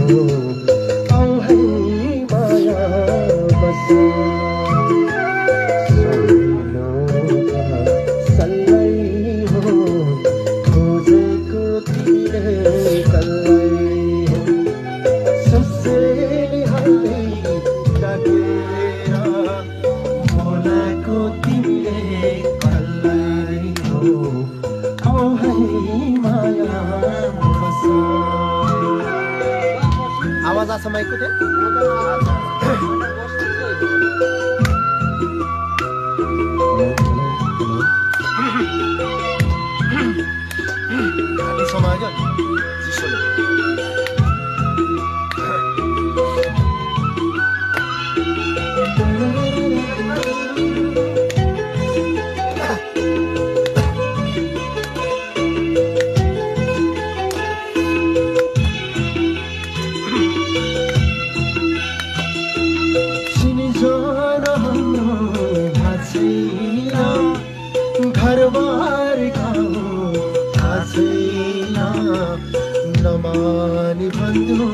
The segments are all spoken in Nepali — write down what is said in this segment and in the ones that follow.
आऊ है माया बस आवाज आछ माइकको त्यहाँ घाँटी समाग्यो चिसोले घरबार गाउँ थाहा छैन नमानी भन्नु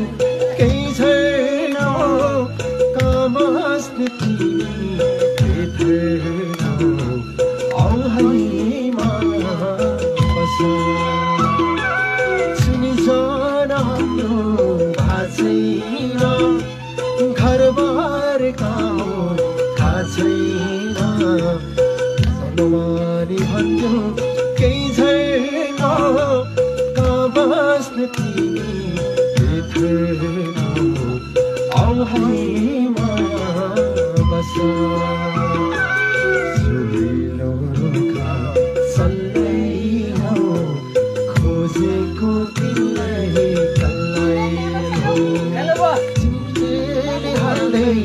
केही छैन कहाँ बस्ने तिमी आऊ है माया बस सुनिजन हाम्रो थाहा छैन घरबार गाउँ थाहा छैन नमानी भन्नु केही छैन कहाँ बस्ने तिमी आऊ है माया बस सुनिलो रुखा सल्लै हो खोजेको तिमीलाई कल्लै हो चिम्टेले हाल्दै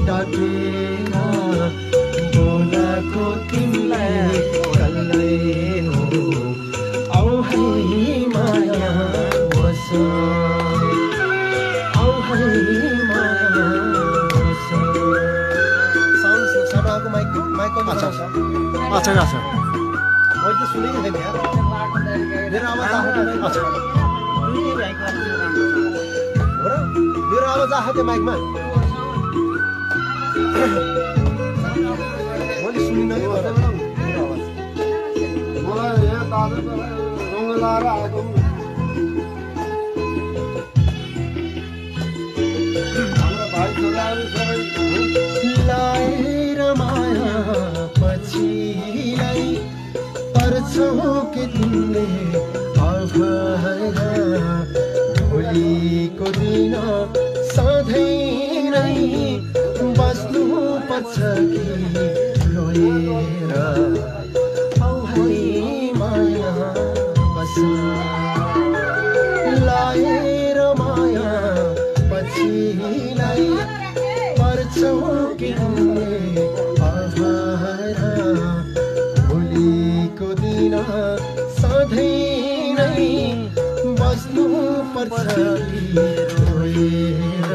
डाकेर बोलाको तिमीलाई कल्लै हो आऊ है माया बस आऊ है माया बस साउन्ड साउन्ड माइक अच्छा अच्छा अच्छा अच्छा मैले त सुनेको छैन यार मेरो आवाज आएको अच्छा हो र मेरो आवाज आएको थियो माइकमा लाएर माया पछिलाई पर्छौ कि तिमीले अभर भोलिको दिन सधैँ नै बस्नु पर्छ कि रोएर आऊ है माया बस लाएर माया पछिलाई पर्छौ कि अभर भोलिको दिन सधैँ नै बस्नु पर्छ कि रोएर